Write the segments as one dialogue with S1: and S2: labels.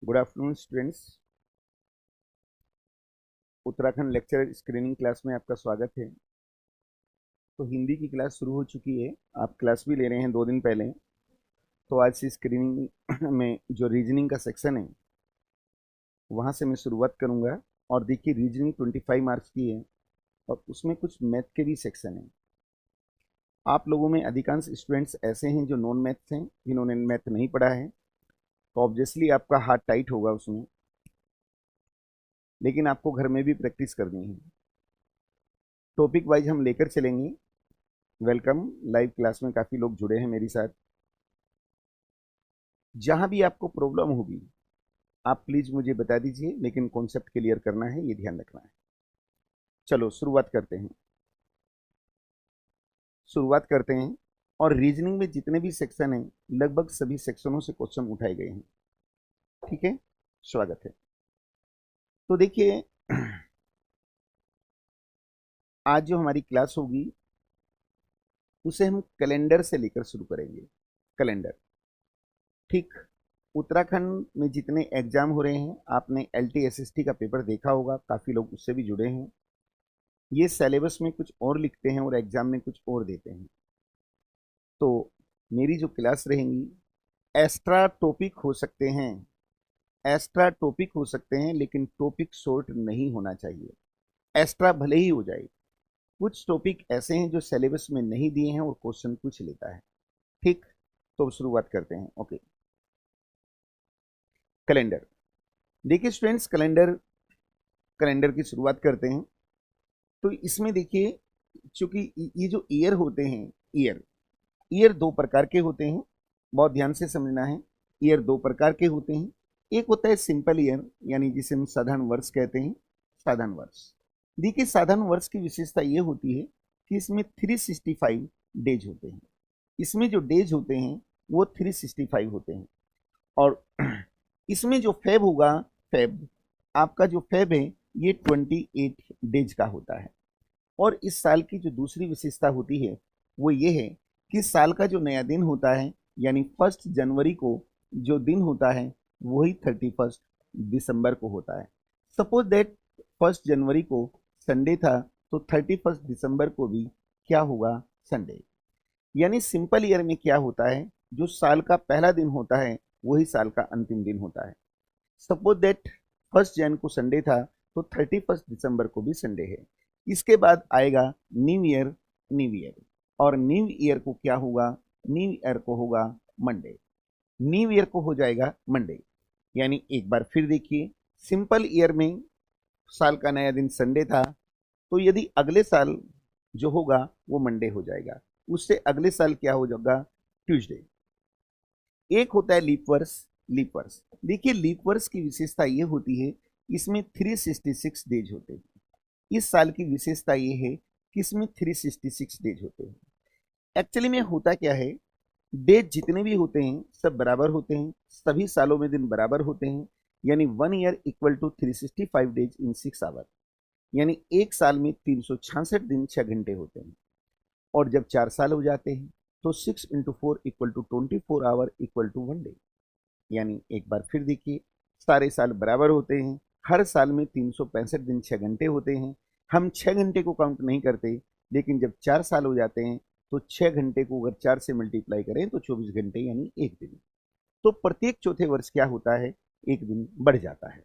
S1: Good afternoon students. Uttarakhand lecture screening class में आपका स्वागत है। तो हिंदी की क्लास शुरू हो चुकी है। आप क्लास भी ले रहे हैं 2 दिन पहले। तो आज से स्क्रीनिंग में जो रीजनिंग का सेक्शन है वहाँ से मैं शुरुआत करूँगा। और देखिए, रीजनिंग 25 मार्क्स की है और उसमें कुछ मैथ के भी सेक्शन हैं। आप लोगों में अधिकांश स्टूडेंट्स ऐसे हैं जो नॉन मैथ्स हैं, जिन्होंने मैथ नहीं पढ़ा है, तो ऑब्वियसली आपका हाथ टाइट होगा उसमें, लेकिन आपको घर में भी प्रैक्टिस करनी है। टॉपिक वाइज हम लेकर चलेंगे। वेलकम, लाइव क्लास में काफ़ी लोग जुड़े हैं मेरे साथ। जहां भी आपको प्रॉब्लम होगी आप प्लीज़ मुझे बता दीजिए, लेकिन कॉन्सेप्ट क्लियर करना है, ये ध्यान रखना है। चलो शुरुआत करते हैं। और रीजनिंग में जितने भी सेक्शन हैं लगभग सभी सेक्शनों से क्वेश्चन उठाए गए हैं। ठीक है, स्वागत है। तो देखिए, आज जो हमारी क्लास होगी उसे हम कैलेंडर से लेकर शुरू करेंगे। कैलेंडर, ठीक। उत्तराखंड में जितने एग्जाम हो रहे हैं, आपने LTSST का पेपर देखा होगा, काफ़ी लोग उससे भी जुड़े हैं। ये सिलेबस में कुछ और लिखते हैं और एग्जाम में कुछ और देते हैं। तो मेरी जो क्लास रहेंगी, एक्स्ट्रा टॉपिक हो सकते हैं, लेकिन टॉपिक शॉर्ट नहीं होना चाहिए। एक्स्ट्रा भले ही हो जाए, कुछ टॉपिक ऐसे हैं जो सिलेबस में नहीं दिए हैं और क्वेश्चन पूछ लेता है। ठीक, तो शुरुआत करते हैं। Okay, calendar. देखिए स्टूडेंट्स, कैलेंडर कैलेंडर की शुरुआत करते हैं। तो इसमें देखिए, चूंकि ये जो ईयर होते हैं, ईयर ईयर दो प्रकार के होते हैं, बहुत ध्यान से समझना है। ईयर दो प्रकार के होते हैं। एक होता है सिंपल ईयर, यानी जिसे हम साधारण वर्ष कहते हैं। साधारण वर्ष, देखिए साधारण वर्ष की विशेषता ये होती है कि इसमें 365 डेज होते हैं। इसमें जो डेज होते हैं वो 365 होते हैं। और इसमें जो फेब होगा, फेब आपका जो फेब है ये 28 डेज का होता है। और इस साल की जो दूसरी विशेषता होती है वो ये है कि साल का जो नया दिन होता है, यानी 1 जनवरी को जो दिन होता है वही 31 दिसंबर को होता है। सपोज दैट 1 जनवरी को संडे था, तो 31 दिसंबर को भी क्या होगा? संडे। यानी सिंपल ईयर में क्या होता है, जो साल का पहला दिन होता है वही साल का अंतिम दिन होता है। सपोज दैट 1 जन को संडे था, तो 31 दिसंबर को भी संडे है। इसके बाद आएगा न्यू ईयर। और न्यू ईयर को क्या होगा? न्यू ईयर को होगा मंडे। न्यू ईयर को हो जाएगा मंडे। यानी एक बार फिर देखिए, सिंपल ईयर में साल का नया दिन संडे था, तो यदि अगले साल जो होगा वो मंडे हो जाएगा। उससे अगले साल क्या हो जाएगा? ट्यूसडे। एक होता है लीप वर्ष। देखिए, लीप वर्ष की विशेषता ये होती है, इसमें 366 डेज होते हैं। इस साल की विशेषता ये है कि इसमें 366 डेज होते हैं। एक्चुअली में होता क्या है, डेज जितने भी होते हैं सब बराबर होते हैं, सभी सालों में दिन बराबर होते हैं। यानी 1 year equal to 365 days in 6 hour. यानी एक साल में 366 दिन 6 घंटे होते हैं। और जब 4 साल हो जाते हैं तो 6 × 4 equal to 24 hour equal to 1 day. यानी एक बार फिर देखिए, सारे साल बराबर होते हैं, हर साल में 365 दिन 6 घंटे होते हैं। हम 6 घंटे को काउंट नहीं करते, लेकिन जब 4 साल हो जाते हैं तो 6 घंटे को अगर 4 से मल्टीप्लाई करें तो 24 घंटे, यानी एक दिन। तो प्रत्येक चौथे वर्ष क्या होता है? एक दिन बढ़ जाता है।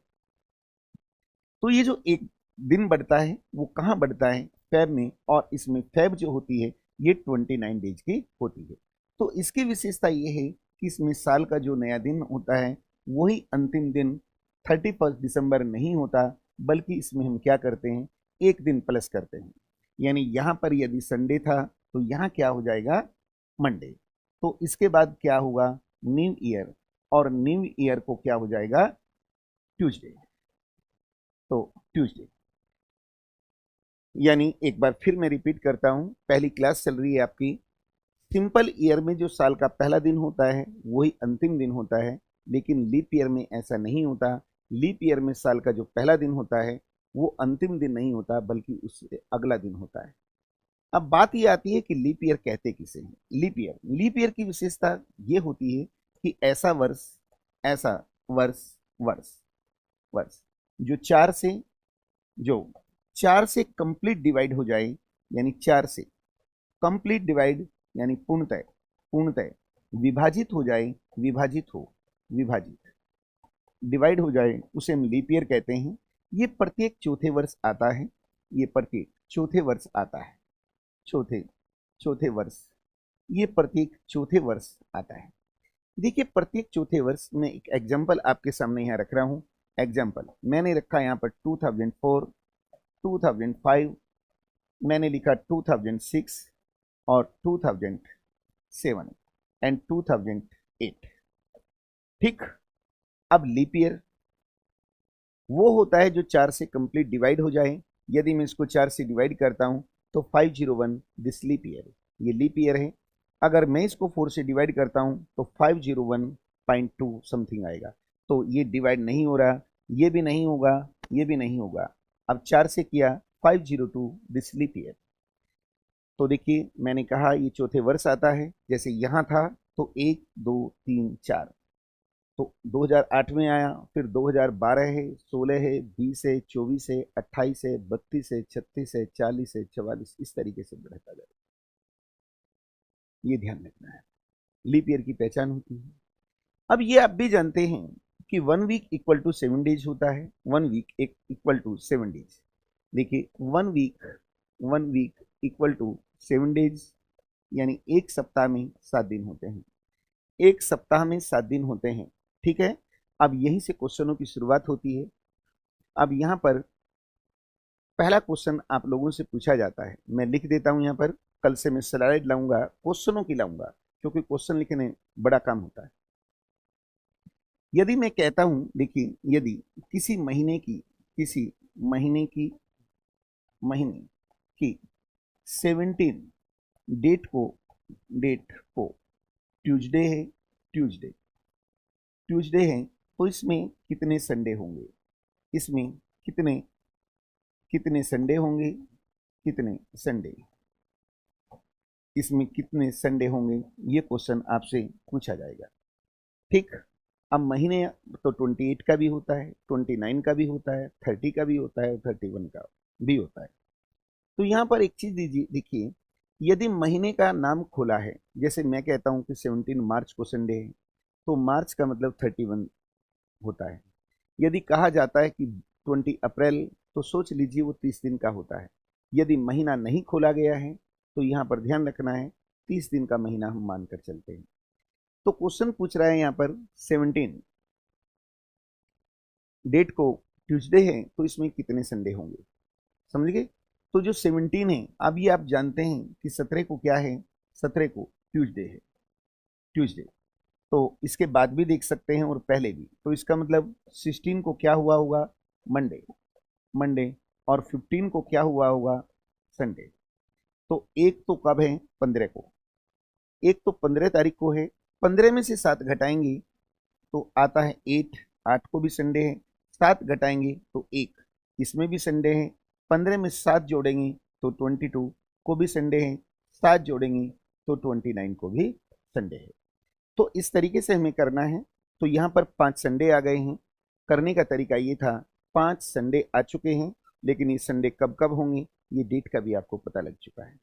S1: तो ये जो एक दिन बढ़ता है वो कहाँ बढ़ता है? फैब में। और इसमें फैब जो होती है ये 29 डेज की होती है। तो इसकी विशेषता ये है कि इसमें साल का जो नया दिन होता है वही अंतिम दिन 31 दिसंबर नहीं होता, बल्कि इसमें हम क्या करते हैं? एक दिन प्लस करते हैं। यानी यहाँ पर यदि संडे था तो यहाँ क्या हो जाएगा? मंडे। तो इसके बाद क्या होगा? New year. और न्यू ईयर को क्या हो जाएगा? ट्यूसडे। तो ट्यूसडे, यानी एक बार फिर मैं रिपीट करता हूं, पहली क्लास चल रही है आपकी। सिंपल ईयर में जो साल का पहला दिन होता है वही अंतिम दिन होता है, लेकिन लीप ईयर में ऐसा नहीं होता। लीप ईयर में साल का जो पहला दिन होता है वो अंतिम दिन नहीं होता, बल्कि उससे अगला दिन होता है। अब बात ये आती है कि लीप ईयर कहते किसे हैं? लीप ईयर की विशेषता ये होती है कि ऐसा वर्ष वर्ष, वर्ष जो चार से कंप्लीट डिवाइड हो जाए, यानी चार से कंप्लीट डिवाइड यानी पूर्णतः, पूर्णतः विभाजित हो जाए, विभाजित डिवाइड हो जाए, उसे हम लीप ईयर कहते हैं। ये प्रत्येक चौथे वर्ष आता है, ये प्रत्येक चौथे वर्ष आता है, चौथे वर्ष, ये प्रत्येक चौथे वर्ष आता है। देखिए प्रत्येक चौथे वर्ष में एक एग्जांपल आपके सामने यहाँ रख रहा हूँ। एग्जांपल मैंने रखा यहाँ पर 2004, 2005, मैंने लिखा 2006 और 2007 एंड 2008। ठीक, अब लीप ईयर वो होता है जो चार से कंप्लीट डिवाइड हो जाए। यदि मैं इसको चार से डिवाइड करता हूं तो 501 दिस लीप ईयर, ये लीप ईयर है। अगर मैं इसको 4 से डिवाइड करता हूं तो 501.2 समथिंग आएगा। तो ये डिवाइड नहीं हो रहा, ये भी नहीं होगा, ये भी नहीं होगा। अब चार से किया 502 दिस लीप ईयर। तो देखिए मैंने कहा ये चौथे वर्ष आता है। जैसे यहाँ था तो 1 2 3 4, तो 2008 में आया, फिर 2012 है, 16 है, 20 है, 24 है, 28 है, 32 है, 36 है, 40 है, 44, इस तरीके से बढ़ता जाएगा। ये ध्यान रखना है, लीप ईयर की पहचान होती है। अब ये आप भी जानते हैं कि 1 वीक इक्वल टू 7 डेज होता है, 1 वीक इक्वल टू 7 डेज। देखिए 1 वीक इक्वल टू 7 डेज, यानी एक सप्ताह में 7 दिन होते हैं, एक सप्ताह में 7 दिन होते हैं। ठीक है, अब यहीं से क्वेश्चनों की शुरुआत होती है। अब यहाँ पर पहला क्वेश्चन आप लोगों से पूछा जाता है, मैं लिख देता हूं यहाँ पर, कल से मैं स्लाइड लाऊंगा, क्वेश्चनों की लाऊंगा, क्योंकि क्वेश्चन लिखने बड़ा काम होता है। यदि मैं कहता हूं, देखिए यदि किसी महीने की 17 डेट को ट्यूसडे है, ट्यूसडे है, तो इसमें कितने संडे होंगे, इसमें कितने संडे होंगे, कितने संडे, इसमें कितने संडे होंगे, ये क्वेश्चन आपसे पूछा जाएगा। ठीक, अब महीने तो 28 का भी होता है, 29 का भी होता है, 30 का भी होता है, 31 का भी होता है। तो यहाँ पर एक चीज दीजिए, देखिए यदि महीने का नाम खुला है, जैसे मैं कहता हूँ कि 17 मार्च को संडे है, तो मार्च का मतलब 31 होता है। यदि कहा जाता है कि 20 अप्रैल, तो सोच लीजिए वो 30 दिन का होता है। यदि महीना नहीं खोला गया है तो यहाँ पर ध्यान रखना है 30 दिन का महीना हम मानकर चलते हैं। तो क्वेश्चन पूछ रहा है यहाँ पर 17 डेट को ट्यूसडे है, तो इसमें कितने संडे होंगे, समझ गए। तो जो 17 है, अब ये आप जानते हैं कि 17 को क्या है, 17 को ट्यूसडे है, ट्यूसडे। तो इसके बाद भी देख सकते हैं और पहले भी, तो इसका मतलब 16 को क्या हुआ होगा, मंडे, और 15 को क्या हुआ होगा, संडे। तो एक तो कब है, 15 को, एक तो 15 तारीख को है। 15 में से 7 घटाएंगे तो आता है 8, 8 को भी संडे है, 7 घटाएंगे तो 1, इसमें भी संडे है। 15 में 7 जोड़ेंगे तो 22 को भी संडे है, 7 जोड़ेंगे तो 29 को भी संडे है। तो इस तरीके से हमें करना है। तो यहाँ पर 5 संडे आ गए हैं। करने का तरीका ये था, 5 संडे आ चुके हैं, लेकिन ये संडे कब कब होंगे, ये डेट का भी आपको पता लग चुका है।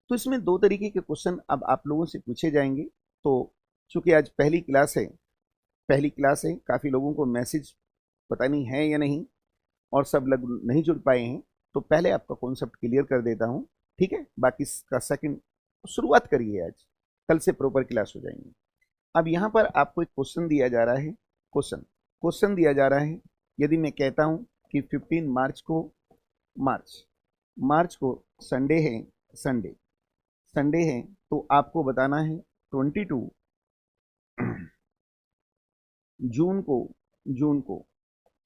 S1: तो इसमें 2 तरीके के क्वेश्चन अब आप लोगों से पूछे जाएंगे। तो चूंकि आज पहली क्लास है, काफ़ी लोगों को मैसेज पता नहीं है या नहीं, और सब लोग नहीं जुड़ पाए हैं, तो पहले आपका कॉन्सेप्ट क्लियर कर देता हूँ। ठीक है, बाकी का सेकंड शुरुआत करिए, आज कल से प्रॉपर क्लास हो जाएंगे। अब यहाँ पर आपको एक क्वेश्चन दिया जा रहा है, क्वेश्चन दिया जा रहा है। यदि मैं कहता हूँ कि 15 मार्च को संडे है, तो आपको बताना है 22 जून को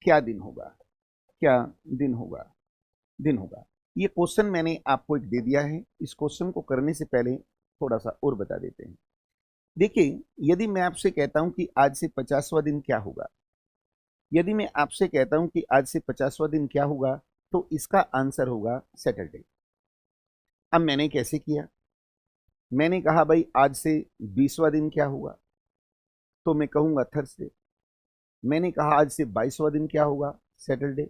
S1: क्या दिन होगा, दिन होगा। ये क्वेश्चन मैंने आपको एक दे दिया है। इस क्वेश्चन को करने से पहले थोड़ा सा और बता देते हैं। देखिए यदि मैं आपसे कहता हूं कि आज से 50वां दिन क्या होगा, यदि मैं आपसे कहता हूं कि आज से 50वां दिन क्या होगा, तो इसका आंसर होगा सैटरडे। अब मैंने कैसे किया, मैंने कहा भाई आज से 20वां दिन क्या होगा, तो मैं कहूंगा थर्सडे। मैंने कहा आज से 22वां दिन क्या होगा, सैटरडे।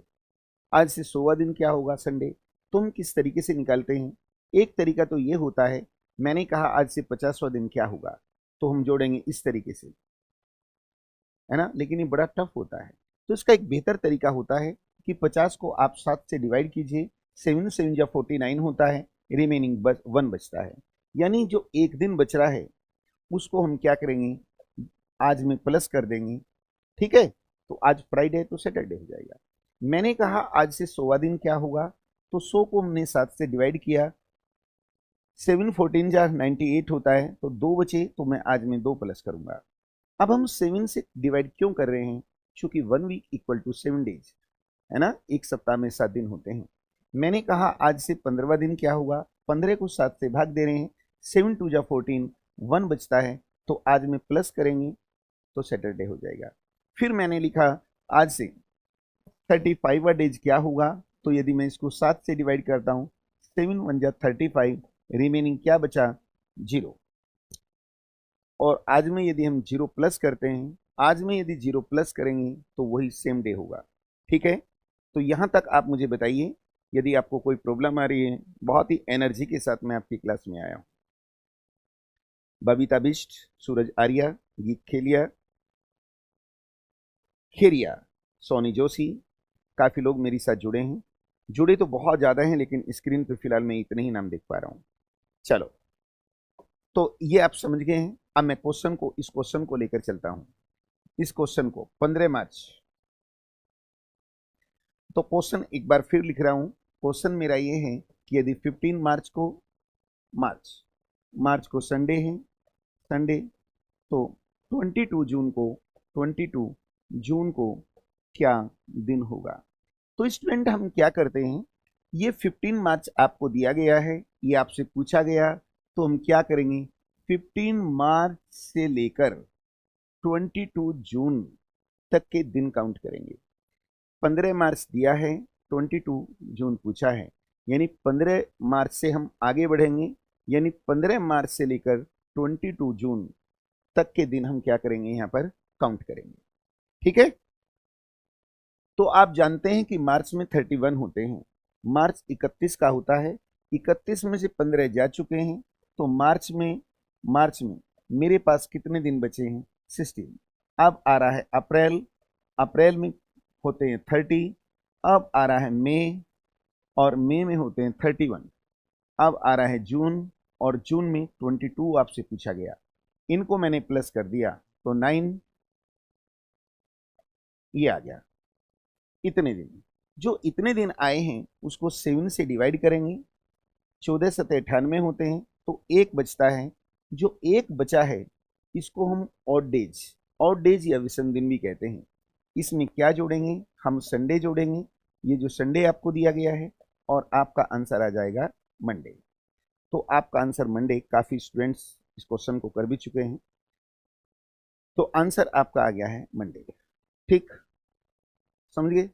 S1: आज से 100वां दिन क्या होगा, संडे। तुम किस तरीके से निकालते हैं? एक तरीका तो ये होता है, मैंने कहा आज से 50वां दिन क्या होगा, तो हम जोड़ेंगे इस तरीके से, है ना, लेकिन ये बड़ा टफ होता है। तो इसका एक बेहतर तरीका होता है कि 50 को आप 7 से डिवाइड कीजिए, 7 7 या 49 होता है, रिमेनिंग 1 बचता है। यानी जो एक दिन बच रहा है उसको हम क्या करेंगे, आज में प्लस कर देंगे। ठीक है, तो आज फ्राइडे है तो सैटरडे हो जाएगा। मैंने कहा आज से 100वां दिन क्या होगा, तो 100 को हमने 7 से डिवाइड किया, 7 14 जा 98 होता है, तो 2 बचे, तो मैं आज में 2 प्लस करूंगा। अब हम 7 से डिवाइड क्यों कर रहे हैं, क्योंकि 1 वीक इक्वल टू 7 डेज, है ना, एक सप्ताह में 7 दिन होते हैं। मैंने कहा आज से 15वां दिन क्या होगा, 15 को 7 से भाग दे रहे हैं, 7 2 जा 14, 1 बचता है, तो आज में प्लस करेंगे तो सैटरडे हो जाएगा। फिर मैंने लिखा आज से 35वां डेज क्या होगा, तो यदि मैं इसको 7 से डिवाइड करता हूँ, 7 1 जा 35, रिमेनिंग क्या बचा, 0। और आज में यदि हम 0 प्लस करते हैं, आज में यदि 0 प्लस करेंगे तो वही सेम डे होगा। ठीक है, तो यहाँ तक आप मुझे बताइए, यदि आपको कोई प्रॉब्लम आ रही है। बहुत ही एनर्जी के साथ मैं आपकी क्लास में आया हूँ। बबीता बिष्ट, सूरज आर्या, गीत खेरिया, सोनी जोशी, काफी लोग मेरे साथ जुड़े हैं। जुड़े तो बहुत ज्यादा हैं, लेकिन स्क्रीन पे फिलहाल मैं इतने ही नाम देख पा रहा हूँ। चलो, तो ये आप समझ गए हैं। अब मैं इस क्वेश्चन को लेकर चलता हूं। इस क्वेश्चन को 15 मार्च, तो क्वेश्चन एक बार फिर लिख रहा हूं। क्वेश्चन मेरा ये है कि यदि 15 मार्च को मार्च को संडे है, संडे, तो 22 जून को क्या दिन होगा। तो स्टूडेंट हम क्या करते हैं, ये 15 मार्च आपको दिया गया है, ये आपसे पूछा गया, तो हम क्या करेंगे, 15 मार्च से लेकर 22 जून तक के दिन काउंट करेंगे। 15 मार्च दिया है, 22 जून पूछा है, यानी 15 मार्च से हम आगे बढ़ेंगे, यानी 15 मार्च से लेकर 22 जून तक के दिन हम क्या करेंगे, यहाँ पर काउंट करेंगे। ठीक है, तो आप जानते हैं कि मार्च में 31 होते हैं, मार्च 31 का होता है, 31 में से 15 जा चुके हैं, तो मार्च में मेरे पास कितने दिन बचे हैं, 16। अब आ रहा है अप्रैल, अप्रैल में होते हैं 30। अब आ रहा है मई, और मई में होते हैं 31। अब आ रहा है जून, और जून में 22 आपसे पूछा गया, इनको मैंने प्लस कर दिया तो 9, ये आ गया। इतने दिन, जो इतने दिन आए हैं उसको 7 से डिवाइड करेंगे, 14 7 98 होते हैं, तो एक बचता है। जो एक बचा है इसको हम ऑड डेज या विषम दिन भी कहते हैं। इसमें क्या जोड़ेंगे, हम संडे जोड़ेंगे, ये जो संडे आपको दिया गया है, और आपका आंसर आ जाएगा मंडे। तो आपका आंसर मंडे, काफी स्टूडेंट्स इस क्वेश्चन को कर भी चुके हैं, तो आंसर आपका आ गया है मंडे। ठीक, समझ गए।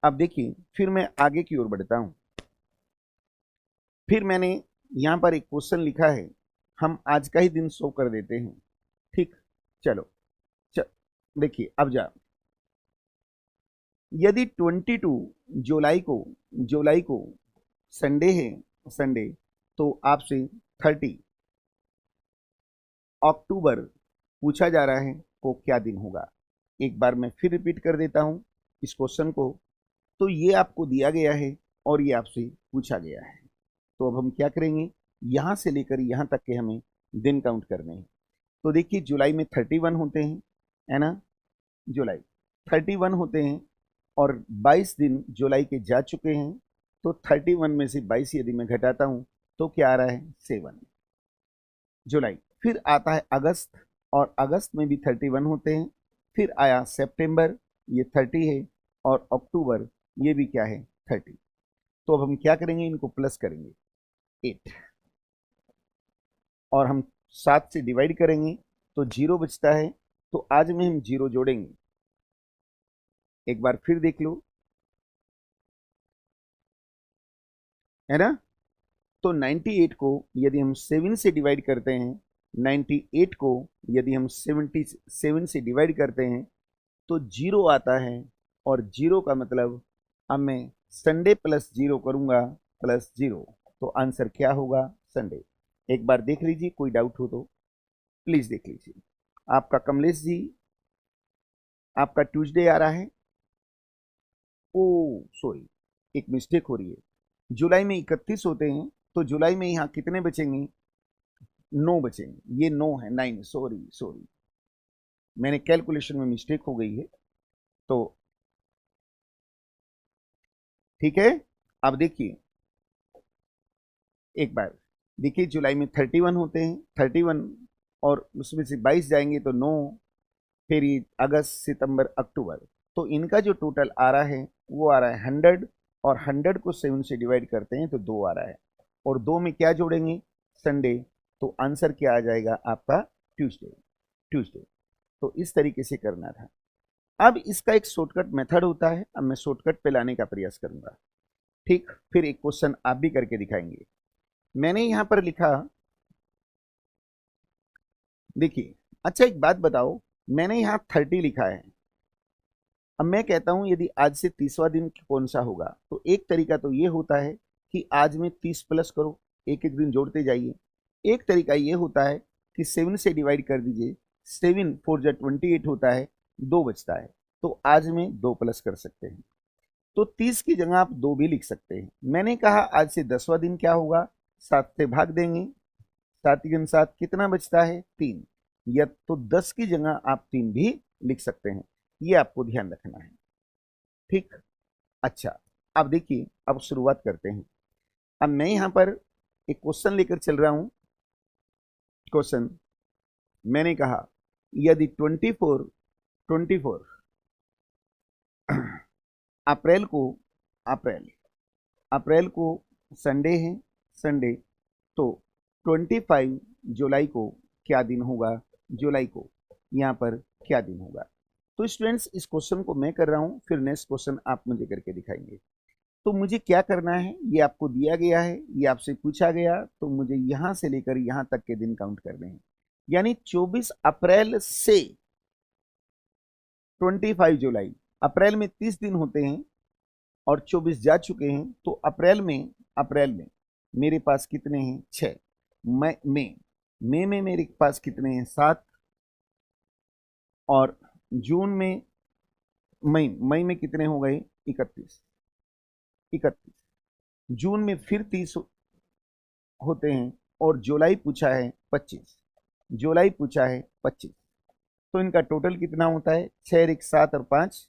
S1: अब देखिए, फिर मैं आगे की ओर बढ़ता हूं। फिर मैंने यहां पर एक क्वेश्चन लिखा है, हम आज का ही दिन शो कर देते हैं। ठीक, चलो देखिए, अब यदि 22 जुलाई को संडे है, संडे, तो आपसे 30 अक्टूबर पूछा जा रहा है को क्या दिन होगा। एक बार मैं फिर रिपीट कर देता हूं इस क्वेश्चन को। तो ये आपको दिया गया है और ये आपसे पूछा गया है, तो अब हम क्या करेंगे, यहां से लेकर यहां तक के हमें दिन काउंट करने हैं। तो देखिए, जुलाई में 31 होते हैं, है ना, जुलाई 31 होते हैं, और 22 दिन जुलाई के जा चुके हैं, तो 31 में से 22 यदि मैं घटाता हूं तो क्या आ रहा है, 7 जुलाई। फिर आता है अगस्त, और अगस्त में भी 31 होते हैं। फिर आया सितंबर, ये 30 है, और अक्टूबर, ये भी क्या है, 30। तो अब हम क्या करेंगे, इनको प्लस करेंगे 8, और हम 7 से डिवाइड करेंगे तो 0 बचता है, तो आज में हम 0 जोड़ेंगे। एक बार फिर देख लो, है ना, तो 98 को यदि हम 7 से डिवाइड करते हैं, 98 को यदि हम 77 से डिवाइड करते हैं, तो 0 आता है, और 0 का मतलब अब मैं संडे प्लस 0 करूंगा प्लस 0, तो आंसर क्या होगा? संडे। एक बार देख लीजिए, कोई डाउट हो तो प्लीज देख लीजिए। आपका कमलेश जी, आपका ट्यूसडे आ रहा है। ओ सॉरी, एक मिस्टेक हो रही है। जुलाई में 31 होते हैं, तो जुलाई में यहाँ कितने बचेंगे? 9 बचेंगे। ये 9 है, 9, सॉरी सॉरी, मैंने कैलकुलेशन में मिस्टेक हो गई है। तो ठीक है, अब देखिए, एक बार देखिए, जुलाई में 31 होते हैं, 31, और उसमें से 22 जाएंगे तो 9, फिर ये अगस्त सितंबर अक्टूबर, तो इनका जो टोटल आ रहा है वो आ रहा है 100, और 100 को 7 से डिवाइड करते हैं तो 2 आ रहा है, और 2 में क्या जोड़ेंगे? संडे। तो आंसर क्या आ जाएगा आपका? ट्यूसडे। ट्यूसडे। तो इस तरीके से करना था। अब इसका एक शॉर्टकट मेथड होता है, अब मैं शॉर्टकट पे लाने का प्रयास करूंगा। ठीक, फिर एक क्वेश्चन आप भी करके दिखाएंगे। मैंने यहां पर लिखा, देखिए, अच्छा एक बात बताओ, मैंने यहाँ 30 लिखा है। अब मैं कहता हूं यदि आज से 30वां दिन कौन सा होगा, तो एक तरीका तो ये होता है कि आज में 30 प्लस करो, एक एक दिन जोड़ते जाइए। एक तरीका ये होता है कि 7 से डिवाइड कर दीजिए, 7 4 जा 28 होता है, 2 बचता है, तो आज में 2 प्लस कर सकते हैं। तो 30 की जगह आप 2 भी लिख सकते हैं। मैंने कहा आज से 10वां दिन क्या होगा, 7 से भाग देंगे, 7 गुण 7 कितना बचता है? 3, या तो 10 की जगह आप 3 भी लिख सकते हैं, ये आपको ध्यान रखना है। ठीक, अच्छा, अब देखिए, अब शुरुआत करते हैं। अब मैं यहां पर एक क्वेश्चन लेकर चल रहा हूं। क्वेश्चन मैंने कहा, यदि 24 अप्रैल को, अप्रैल अप्रैल को संडे है, संडे, तो 25 जुलाई को क्या दिन होगा? जुलाई को यहाँ पर क्या दिन होगा? तो स्टूडेंट्स, इस क्वेश्चन को मैं कर रहा हूं, फिर नेक्स्ट क्वेश्चन आप मुझे करके दिखाएंगे। तो मुझे क्या करना है, ये आपको दिया गया है, ये आपसे पूछा गया, तो मुझे यहां से लेकर यहां तक के दिन काउंट करने हैं। यानी 24 अप्रैल से 25 जुलाई, अप्रैल में 30 दिन होते हैं और 24 जा चुके हैं, तो अप्रैल में मेरे पास कितने हैं? 6। मई में मेरे पास कितने हैं? 7। और जून में, मई में कितने हो गए? 31। 31 जून में फिर 30 होते हैं, और जुलाई पूछा है 25, जुलाई पूछा है 25, तो इनका टोटल कितना होता है? 6 1 7 और 5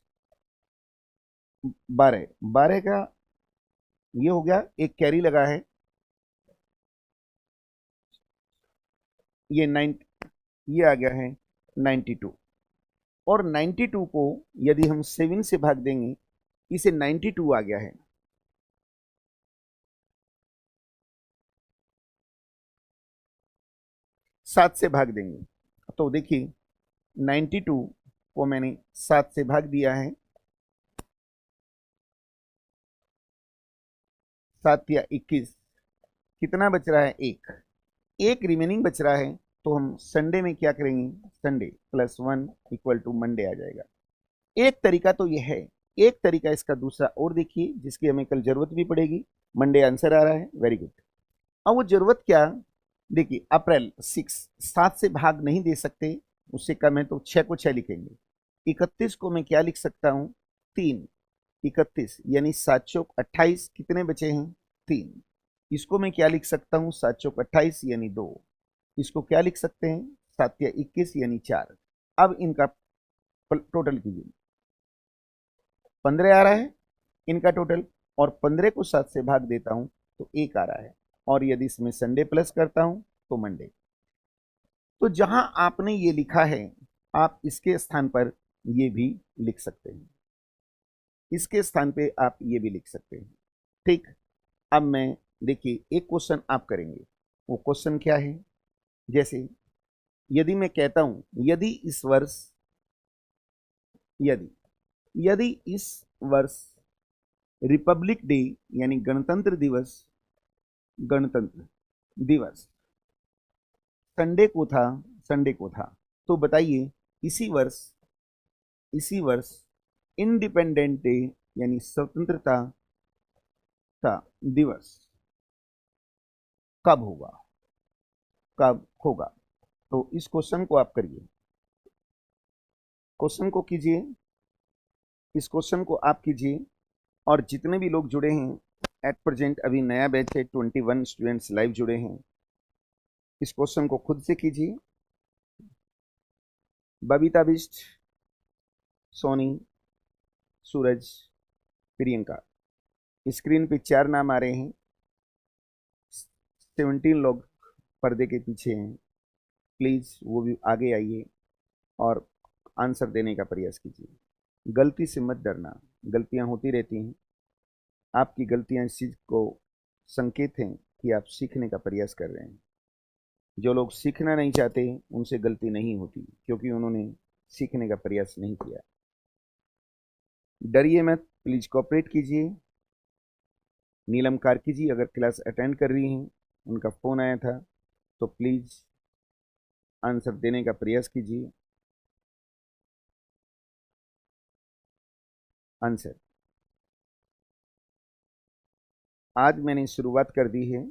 S1: 12, 12 का ये हो गया, एक कैरी लगा है, ये 9, ये आ गया है 92, और 92 को यदि हम 7 से भाग देंगे, इसे 92 आ गया है। सात से भाग देंगे, तो देखिए 92 को मैंने 7 से भाग दिया है, 7 या 21, कितना बच रहा है? एक रिमेनिंग बच रहा है, तो हम संडे में क्या करेंगे? Sunday plus 1 equal to Monday आ जाएगा। एक तरीका तो यह है, एक तरीका इसका दूसरा और देखिए, जिसकी हमें कल जरूरत भी पड़ेगी। मंडे आंसर आ रहा है, वेरी गुड। अब वो जरूरत क्या? देखिए, अप्रैल 6, 7 से भाग नहीं दे सकते, उससे कम है, तो 6 को 6 लिखेंगे। 31 को मैं क्या लिख सकता हूँ? 3। 31 यानी 7 चौक 28, कितने बचे हैं? 3। इसको मैं क्या लिख सकता हूँ? 7 चौक 28 यानी 2। इसको क्या लिख सकते हैं? 7 या 21 यानी 4। अब इनका टोटल कीजिए, 15 आ रहा है इनका टोटल, और 15 को 7 से भाग देता हूं तो 1 आ रहा है, और यदि इसमें संडे प्लस करता हूं तो मंडे। तो जहां आपने ये लिखा है, आप इसके स्थान पर ये भी लिख सकते हैं, इसके स्थान पे आप ये भी लिख सकते हैं। ठीक, अब मैं, देखिए, एक क्वेश्चन आप करेंगे। वो क्वेश्चन क्या है? जैसे यदि मैं कहता हूं, यदि इस वर्ष, यदि यदि इस वर्ष रिपब्लिक डे यानी गणतंत्र दिवस, गणतंत्र दिवस संडे को था, संडे को था, तो बताइए इसी वर्ष इसी वर्ष इंडिपेंडेंट डे यानी स्वतंत्रता का दिवस कब होगा, कब होगा? तो इस क्वेश्चन को आप करिए, क्वेश्चन को कीजिए, इस क्वेश्चन को आप कीजिए। और जितने भी लोग जुड़े हैं एट प्रेजेंट, अभी नया बैच है, 21 स्टूडेंट्स लाइव जुड़े हैं, इस क्वेश्चन को खुद से कीजिए। बबीता बिस्ट, सोनी, सूरज, प्रियंका, स्क्रीन पे 4 नाम आ रहे हैं, 17 लोग पर्दे के पीछे हैं। प्लीज वो भी आगे आइए और आंसर देने का प्रयास कीजिए। गलती से मत डरना, गलतियां होती रहती हैं। आपकी गलतियां इस चीज को संकेत हैं कि आप सीखने का प्रयास कर रहे हैं। जो लोग सीखना नहीं चाहते उनसे गलती नहीं होती, क्योंकि उन्होंने सीखने का प्रयास नहीं किया। डरिए मत, प्लीज कोऑपरेट कीजिए। नीलम कार्की जी अगर क्लास अटेंड कर रही हैं, उनका फोन आया था, तो प्लीज आंसर देने का प्रयास कीजिए। आंसर आज मैंने शुरुआत कर दी है।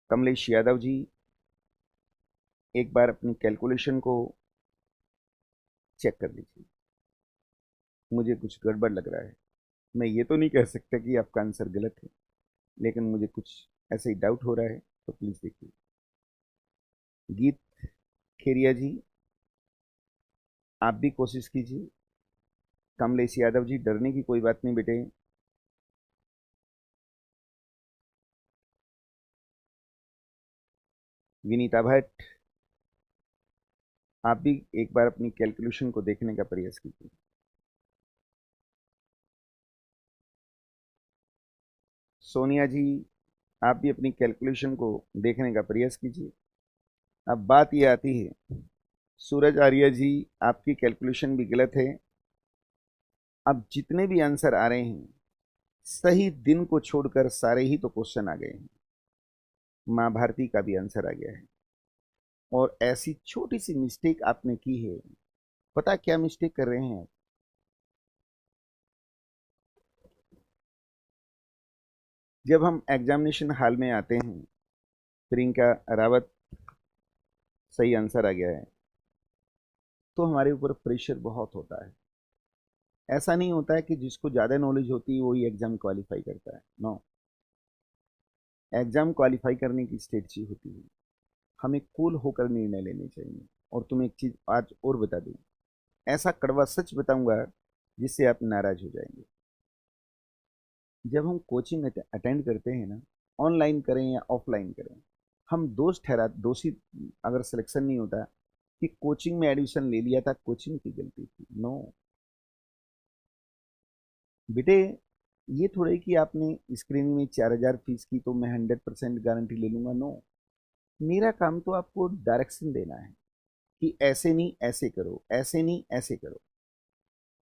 S1: कमलेश यादव जी एक बार अपनी कैलकुलेशन को चेक कर लीजिए, मुझे कुछ गड़बड़ लग रहा है। मैं ये तो नहीं कह सकता कि आपका आंसर गलत है, लेकिन मुझे कुछ ऐसे ही डाउट हो रहा है, तो प्लीज देखिए। गीत खेरिया जी आप भी कोशिश कीजिए। कमलेश यादव जी डरने की कोई बात नहीं बेटे। विनीता भट्ट आप भी एक बार अपनी कैलकुलेशन को देखने का प्रयास कीजिए। सोनिया जी आप भी अपनी कैलकुलेशन को देखने का प्रयास कीजिए। अब बात ये आती है, सूरज आर्य जी आपकी कैलकुलेशन भी गलत है। अब जितने भी आंसर आ रहे हैं, सही दिन को छोड़कर सारे ही तो क्वेश्चन आ गए हैं। माँ भारती का भी आंसर आ गया है, और ऐसी छोटी सी मिस्टेक आपने की है। पता क्या मिस्टेक कर रहे हैं आप? जब हम एग्जामिनेशन हॉल में आते हैं, प्रियंका रावत सही आंसर आ गया है, तो हमारे ऊपर प्रेशर बहुत होता है। ऐसा नहीं होता है कि जिसको ज़्यादा नॉलेज होती है वही एग्जाम क्वालिफाई करता है। नो, एग्जाम क्वालिफाई करने की स्ट्रेटजी होती है। हमें कूल होकर निर्णय लेने चाहिए। और तुम्हें एक चीज़ आज और बता दूं, ऐसा कड़वा सच बताऊंगा जिससे आप नाराज हो जाएंगे। जब हम कोचिंग अटेंड करते हैं ना, ऑनलाइन करें या ऑफलाइन करें, हम दोषी अगर सिलेक्शन नहीं होता कि कोचिंग में एडमिशन ले लिया था, कोचिंग की गलती थी। नो बेटे, ये थोड़े कि आपने स्क्रीन में 4,000 फीस की तो मैं 100% गारंटी ले लूंगा। नो, मेरा काम तो आपको डायरेक्शन देना है कि ऐसे नहीं ऐसे करो, ऐसे नहीं ऐसे करो,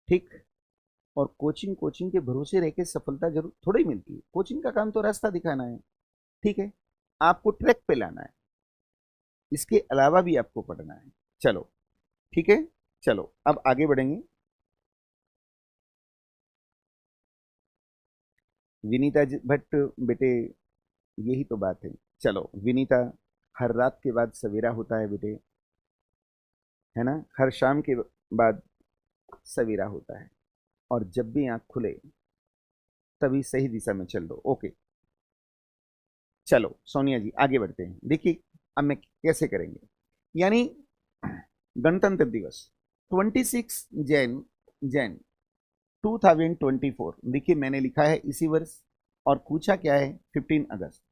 S1: ठीक। और कोचिंग कोचिंग के भरोसे रह के सफलता जरूर थोड़ी ही मिलती है। कोचिंग का काम तो रास्ता दिखाना है, ठीक है, आपको ट्रैक पे लाना है। इसके अलावा भी आपको पढ़ना है। चलो ठीक है, चलो अब आगे बढ़ेंगे। विनीता भट्ट बेटे, यही तो बात है। चलो विनीता, हर रात के बाद सवेरा होता है बेटे, है ना, हर शाम के बाद सवेरा होता है। और जब भी आंख खुले तभी सही दिशा में चल दो। ओके, चलो सोनिया जी आगे बढ़ते हैं। देखिए अब मैं कैसे करेंगे, यानी गणतंत्र दिवस 26 जैन जैन 2024। देखिए मैंने लिखा है इसी वर्ष, और पूछा क्या है 15 अगस्त।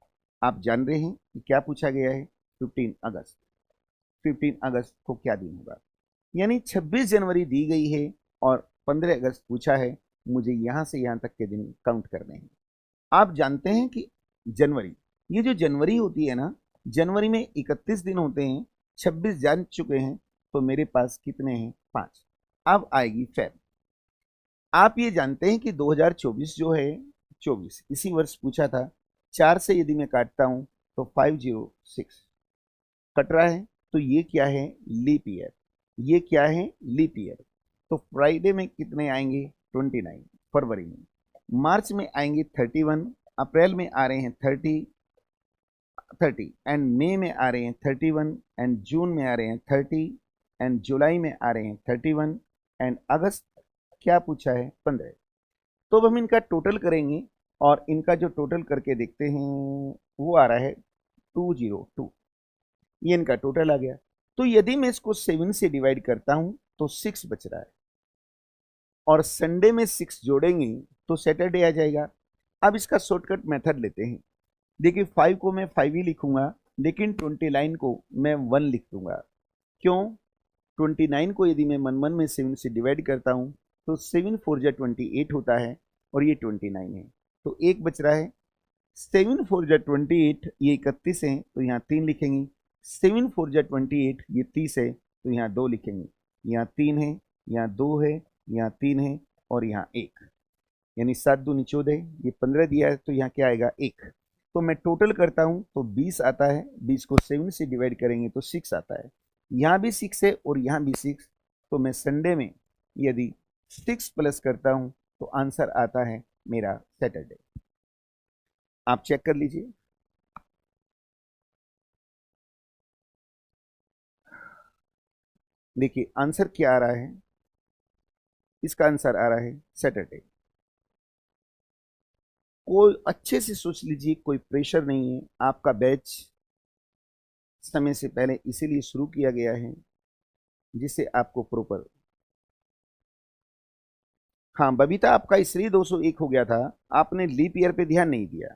S1: आप जान रहे हैं कि क्या पूछा गया है? 15 अगस्त। 15 अगस्त को क्या दिन होगा? यानी 26 जनवरी दी गई है और 15 अगस्त पूछा है। मुझे यहां से यहां तक के दिन काउंट करने हैं। आप जानते हैं कि जनवरी, ये जो जनवरी होती है ना, जनवरी में 31 दिन होते हैं, 26 जान चुके हैं, तो मेरे पास कितने हैं? 5। अब आएगी फेब। आप ये जानते हैं कि 2024 जो है, 24 इसी वर्ष पूछा था। 4 से यदि मैं काटता हूं तो 506, कट रहा है, तो ये क्या है, लीप ईयर। ये क्या है, लीप ईयर। तो फ्राइडे में कितने आएंगे, 29 फरवरी में। मार्च में आएंगे 31, अप्रैल में आ रहे हैं 30 एंड मई में आ रहे हैं 31 एंड जून में आ रहे हैं 30 एंड जुलाई में आ रहे हैं 31 एंड अगस्त क्या पूछा है, 15। तो अब हम इनका टोटल करेंगे और इनका जो टोटल करके देखते हैं वो आ रहा है 202। ये इनका टोटल आ गया। तो यदि मैं इसको 7 से डिवाइड करता हूं तो 6 बच रहा है, और संडे में 6 जोड़ेंगे तो सैटरडे आ जाएगा। अब इसका शॉर्टकट मेथड लेते हैं। देखिए 5 को मैं 5 ही लिखूंगा, लेकिन 29 को मैं 1 लिख दूंगा। क्यों, 29 को यदि मैं 1 में 7 से डिवाइड करता हूं तो 7 4 जा 28 होता है, और ये 29 है, तो एक बच रहा है। 7 4 जा 28, ये 31 है तो यहाँ 3 लिखेंगे। 7 4 जा 28, ये 30 है तो यहाँ 2 लिखेंगे। यहाँ 3 है, यहाँ 2 है, यहाँ 3 है, और यहाँ 1, यानी 7 दूनी 14, ये 15 दिया है तो यहाँ क्या आएगा, 1। तो मैं टोटल करता हूँ तो 20 आता है। 20 को 7 से डिवाइड करेंगे तो 6 आता है। यहाँ भी 6 है और यहाँ भी 6, तो मैं संडे में यदि 6 प्लस करता हूँ तो आंसर आता है मेरा सैटरडे। आप चेक कर लीजिए। देखिए आंसर क्या आ रहा है, इसका आंसर आ रहा है सैटरडे। कोई अच्छे से सोच लीजिए, कोई प्रेशर नहीं है। आपका बैच समय से पहले इसीलिए शुरू किया गया है जिससे आपको प्रॉपर। हाँ बबीता, आपका इसलिए 201 हो गया था, आपने लीप ईयर पे ध्यान नहीं दिया।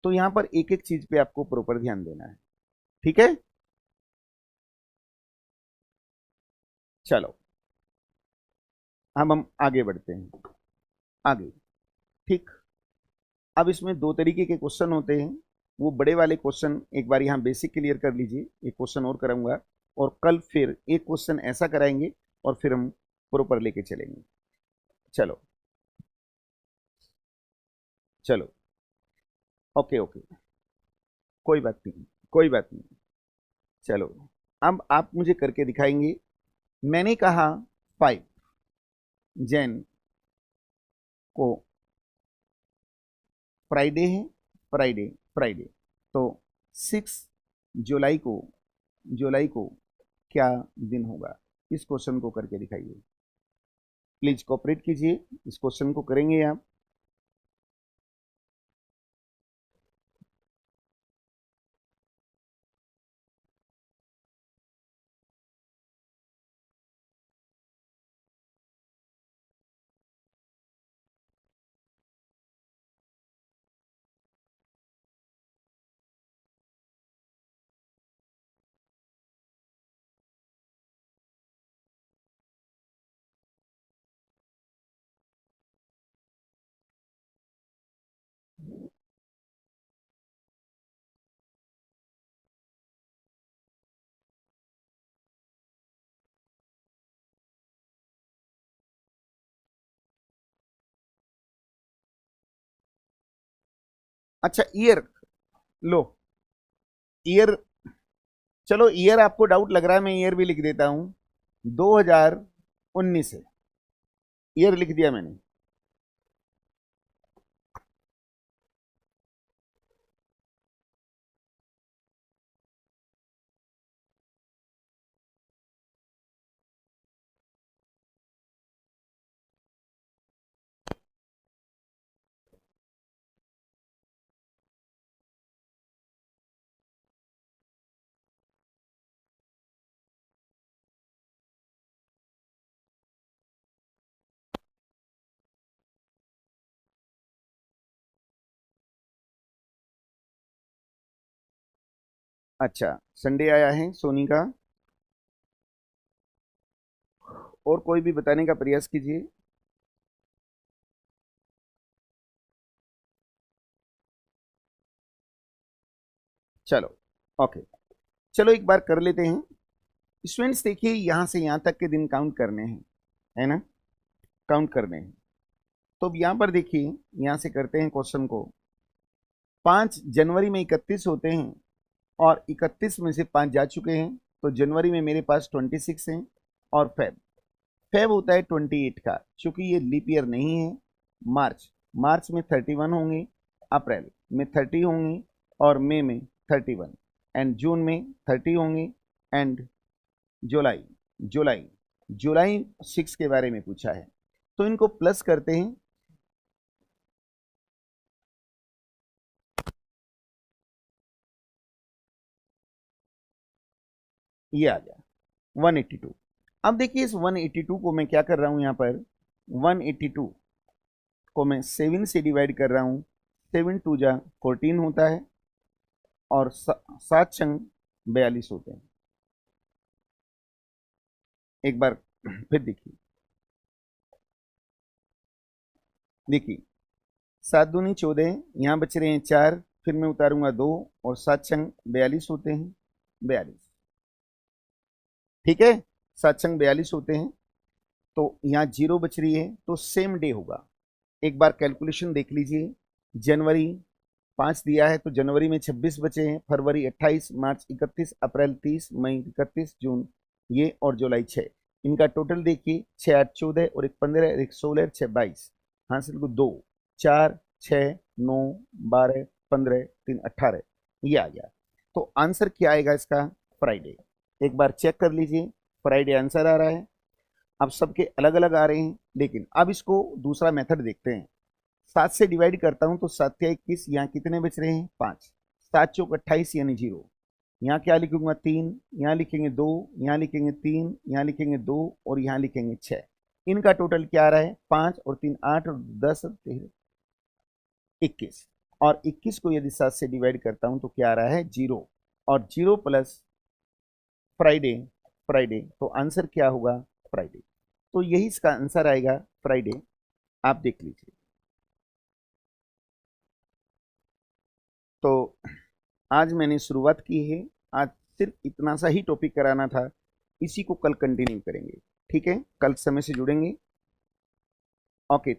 S1: तो यहां पर एक एक चीज पे आपको प्रॉपर ध्यान देना है, ठीक है। चलो अब हम आगे बढ़ते हैं, आगे। ठीक, अब इसमें दो तरीके के क्वेश्चन होते हैं। वो बड़े वाले क्वेश्चन एक बार यहाँ बेसिक क्लियर कर लीजिए, एक क्वेश्चन और कराऊंगा, और कल फिर एक क्वेश्चन ऐसा कराएंगे और फिर हम प्रॉपर लेके चलेंगे। चलो चलो, ओके ओके, कोई बात नहीं, कोई बात नहीं। चलो अब आप मुझे करके दिखाएंगे। मैंने कहा 5 जैन को फ्राइडे है, फ्राइडे फ्राइडे, तो 6 जुलाई को क्या दिन होगा, इस क्वेश्चन को करके दिखाइए। प्लीज कोऑपरेट कीजिए, इस क्वेश्चन को करेंगे आप। अच्छा ईयर लो, ईयर, चलो ईयर आपको डाउट लग रहा है, मैं ईयर भी लिख देता हूं। 2019 है, ईयर लिख दिया मैंने। अच्छा, संडे आया है सोनी का, और कोई भी बताने का प्रयास कीजिए। चलो ओके, चलो एक बार कर लेते हैं। स्टूडेंट्स देखिए, यहां से यहां तक के दिन काउंट करने हैं, है ना, काउंट करने हैं। तो अब यहां पर देखिए, यहां से करते हैं क्वेश्चन को। 5 जनवरी में 31 होते हैं, और 31 में से 5 जा चुके हैं, तो जनवरी में मेरे पास 26 हैं, और फेब होता है 28 का, क्योंकि ये लीप ईयर नहीं है। मार्च में 31 होंगे, अप्रैल में 30 होंगे, और मई में 31, एंड जून में 30 होंगे, एंड जुलाई जुलाई 6 के बारे में पूछा है, तो इनको प्लस करते हैं। ये आ गया 182। अब देखिए इस 182 को मैं क्या कर रहा हूं, यहां पर 182 को मैं 7 से डिवाइड कर रहा हूं। 7 टू जा 14 होता है, और 7 छंग 42 होते हैं। एक बार फिर देखिए 7 दूनी 14, यहाँ बच रहे हैं 4, फिर मैं उतारूंगा 2, और 7 छंग 42 होते हैं, 42। ठीक है, 7 छंग 42 होते हैं, तो यहाँ 0 बच रही है, तो सेम डे होगा। एक बार कैलकुलेशन देख लीजिए। जनवरी 5 दिया है, तो जनवरी में 26 बचे हैं, फरवरी 28, मार्च 31, अप्रैल 30, मई 31, जून ये, और जुलाई 6। इनका टोटल देखिए 6 8 14, और एक 15, एक 16, 6 22, हासिल को 2 4 6 9 12 15 3 18, ये आ गया। तो आंसर क्या आएगा इसका? फ्राइडे। एक बार चेक कर लीजिए, फ्राइडे आंसर आ रहा है। अब सबके अलग अलग आ रहे हैं, लेकिन अब इसको दूसरा मेथड देखते हैं। 7 से डिवाइड करता हूं, तो 7 या 21, यहाँ कितने बच रहे हैं? 5। 7 चौक 28 यानी 0। यहाँ क्या लिखूंगा? 3, यहाँ लिखेंगे 2, यहाँ लिखेंगे 3, यहाँ लिखेंगे 2, और यहाँ लिखेंगे 6। इनका टोटल क्या आ रहा है? 5 और 3 8, और 10 और 13 21। और 21 को यदि 7 से डिवाइड करता हूं, तो क्या आ रहा है? 0। और 0 प्लस फ्राइडे, तो आंसर क्या होगा? फ्राइडे। तो यही इसका आंसर आएगा, फ्राइडे। आप देख लीजिए। तो आज मैंने शुरुआत की है। आज सिर्फ इतना सा ही टॉपिक कराना था, इसी को कल कंटिन्यू करेंगे। ठीक है, कल समय से जुड़ेंगे। ओके।